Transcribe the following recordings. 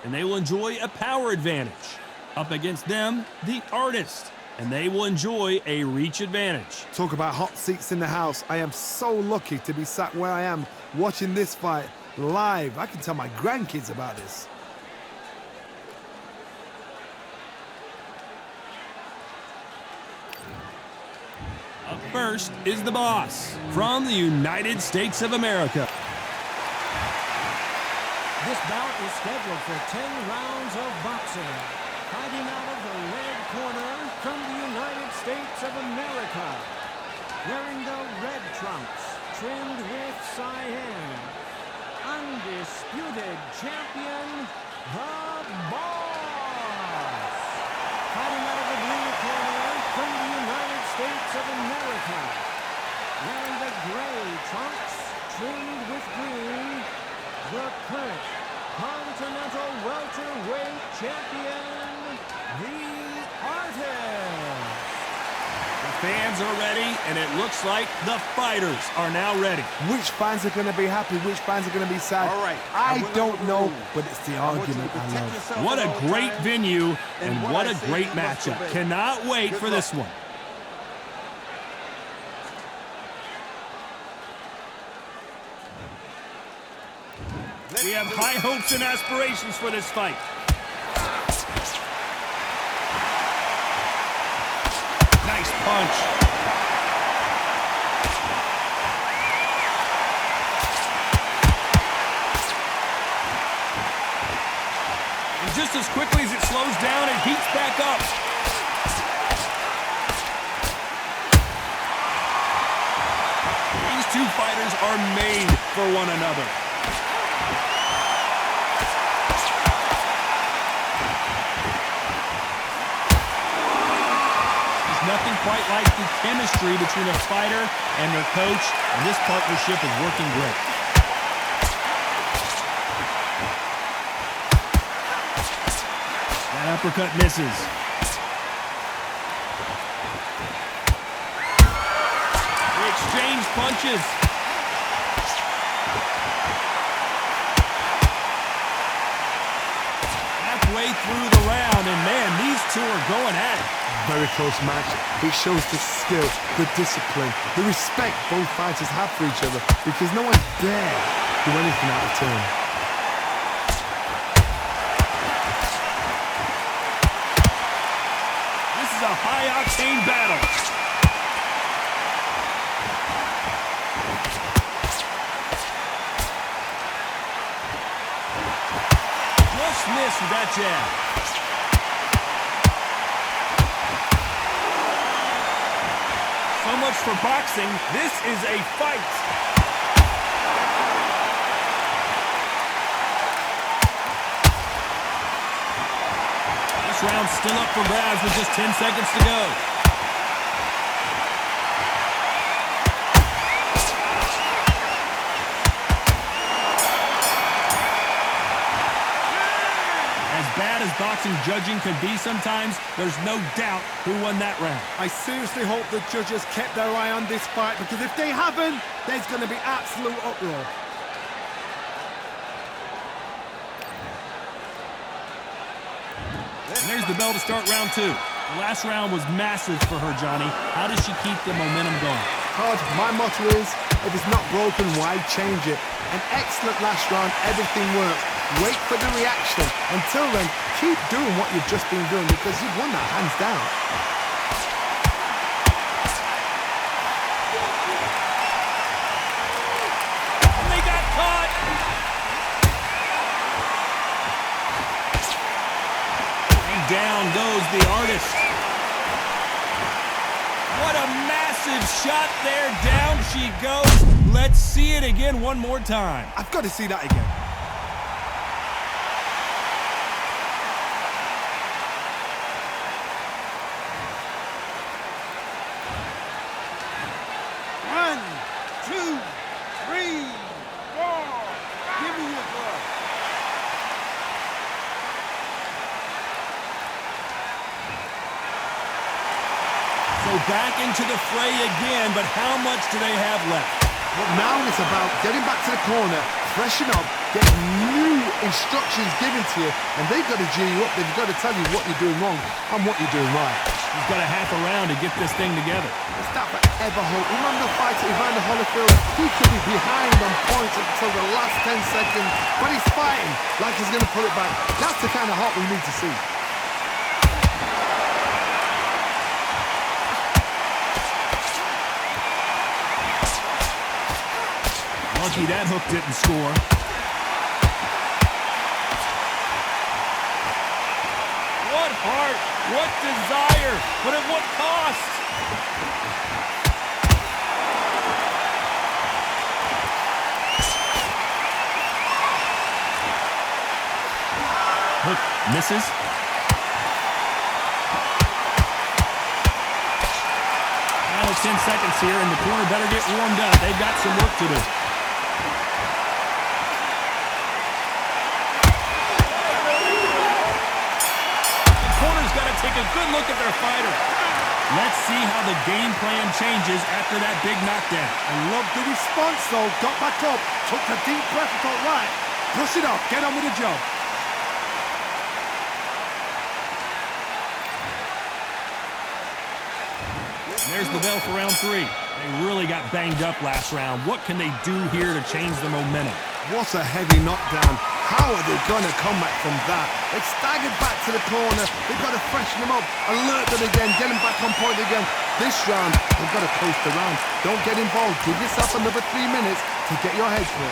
and they will enjoy a power advantage. Up against them, the Artist, and they will enjoy a reach advantage. Talk about hot seats in the house. I am so lucky to be sat where I am watching this fight live. I can tell my grandkids about this. Up first is the boss from the United States of America. This bout is scheduled for 10 rounds of boxing. Fighting out of the red corner from the United States of America. Wearing the red trunks, trimmed with cyan. Undisputed champion, the Boss. Fighting out of the blue corner from the United States of America. Wearing the gray trunks, trimmed with green. The current Continental Welterweight Champion, the Artist. The fans are ready, and it looks like the fighters are now ready. Which fans are going to be happy? Which fans are going to be sad? All right. I don't know, but it's the argument I love. What a great venue, and what a great matchup. Cannot wait for this one. We have high hopes and aspirations for this fight. Nice punch. And just as quickly as it slows down, it heats back up. These two fighters are made for one another. Nothing quite like the chemistry between a fighter and their coach, and this partnership is working great. That uppercut misses. They exchange punches. Halfway through the round, and man, these two are going at it. Very close match. It shows the skill, the discipline, the respect both fighters have for each other, because no one dare do anything out of turn. This is a high-octane battle. Just missed with that jab. So much for boxing. This is a fight. This round's still up for grabs with just 10 seconds to go. Bad as boxing judging can be sometimes, there's no doubt who won that round. I seriously hope the judges kept their eye on this fight, because if they haven't, there's going to be absolute uproar. And there's the bell to start round two. The last round was massive for her, Johnny. How does she keep the momentum going? Todd, my motto is, if it's not broken, why change it? An excellent last round, everything works. Wait for the reaction. Until then, keep doing what you've just been doing, because you've won that hands down. And they got caught! And down goes the Artist. What a massive shot there. Down she goes. Let's see it again one more time. I've got to see that again. Back into the fray again, but how much do they have left? Well, now it's about getting back to the corner, freshen up, get new instructions given to you, and they've got to G you up. They've got to tell you what you're doing wrong and what you're doing right. He's got a half a round to get this thing together. It's that forever hope. Remember the fight at Evander Holyfield? He could be behind on points until the last 10 seconds, but he's fighting like he's going to pull it back. That's the kind of hope we need to see. Lucky that hook didn't score. What heart, what desire, but at what cost? Hook misses. Final 10 seconds here, and the corner better get warmed up. They've got some work to do. Take a good look at their fighter. Let's see how the game plan changes after that big knockdown. I love the response, though. Got back up, took a deep breath, and thought, right, brush it off, get on with the job. There's the bell for round 3. They really got banged up last round. What can they do here to change the momentum? What a heavy knockdown. How are they going to come back from that? They've staggered back to the corner. They've got to freshen them up, alert them again, get them back on point again. This round, they've got to coast the round. Don't get involved. Give yourself another 3 minutes to get your head clear.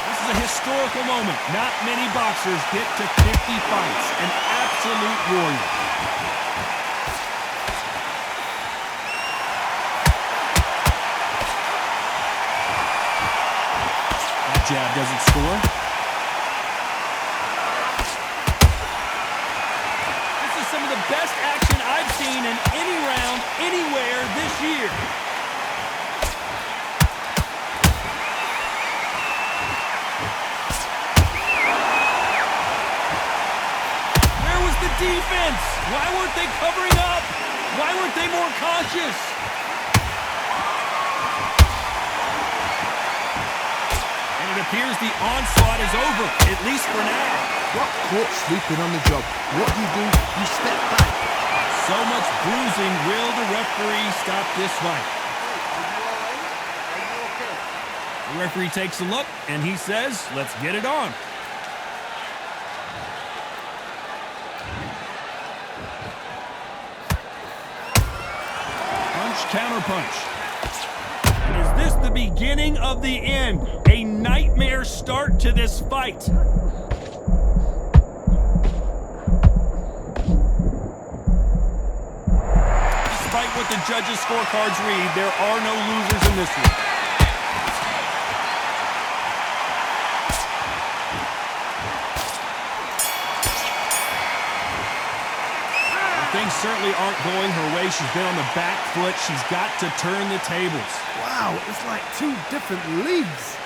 This is a historical moment. Not many boxers get to 50 fights. An absolute warrior. Jab doesn't score. This is some of the best action I've seen in any round, anywhere this year. Where was the defense? Why weren't they covering up? Why weren't they more cautious? It appears the onslaught is over, at least for now. Got caught sleeping on the job. What do? You step back. So much bruising. Will the referee stop this fight? Are you okay? The referee takes a look, and he says, let's get it on. Punch, counter punch. And is this the beginning of the end? A nightmare start to this fight. Despite what the judges' scorecards read, there are no losers in this one. Things certainly aren't going her way. She's been on the back foot. She's got to turn the tables. Wow, it's like 2 different leagues.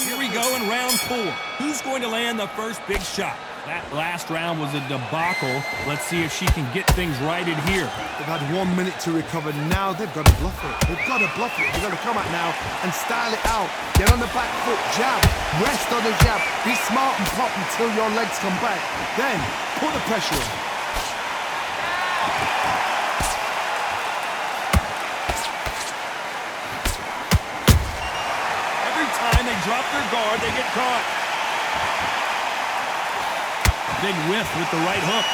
Here we go in round 4. Who's going to land the first big shot? That last round was a debacle. Let's see if she can get things righted here. They've had 1 minute to recover. Now they've got to bluff it. They've got to bluff it. They've got to come out now and style it out. Get on the back foot, jab, rest on the jab. Be smart and pop until your legs come back. Then put the pressure on. Every time they drop their guard, they get caught. Big whiff with the right hook.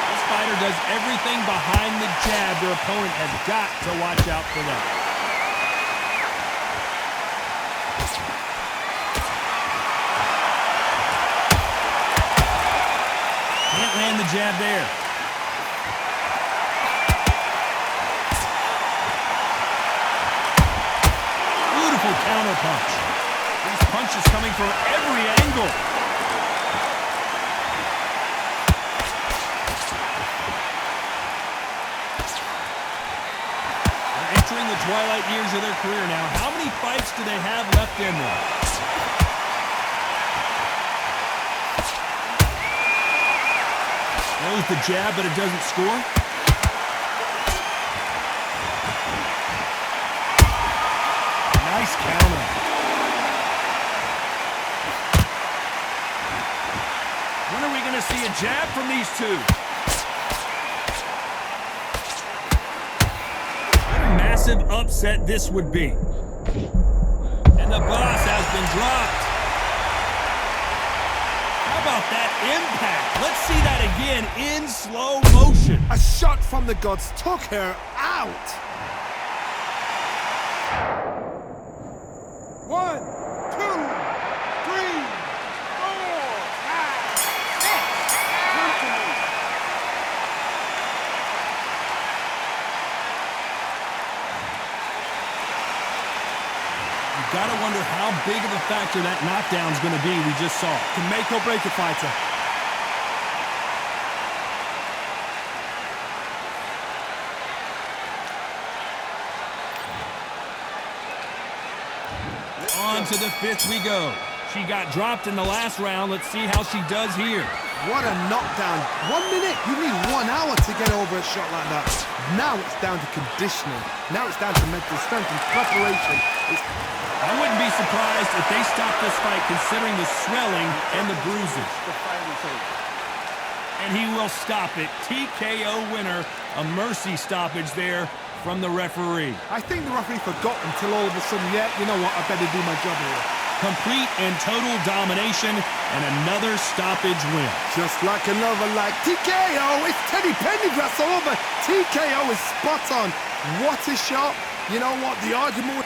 This fighter does everything behind the jab. Their opponent has got to watch out for that. Can't land the jab there. Beautiful counter punch. These punches coming from every angle. twilight years of their career now. How many fights do they have left in them? Throws the jab, but it doesn't score. Nice counter. When are we going to see a jab from these two? What a massive upset this would be. And the boss has been dropped. How about that impact? Let's see that again in slow motion. A shot from the gods took her out. 1, 2, 3, 4, 5, 6. Come to me. You gotta wonder how big of a factor that knockdown's gonna be we just saw. Can make or break a fighter. On to the fifth we go. She got dropped in the last round. Let's see how she does here. What a knockdown. 1 minute, you need 1 hour to get over a shot like that. Now it's down to conditioning. Now it's down to mental strength and preparation. I wouldn't be surprised if they stopped this fight considering the swelling and the bruises. And he will stop it. TKO winner. A mercy stoppage there from the referee. I think the referee forgot until all of a sudden, yeah, you know what, I better do my job here. Complete and total domination and another stoppage win. Just like another like TKO, it's Teddy Pendergrass all over. TKO is spot on. What a shot. You know what, the argument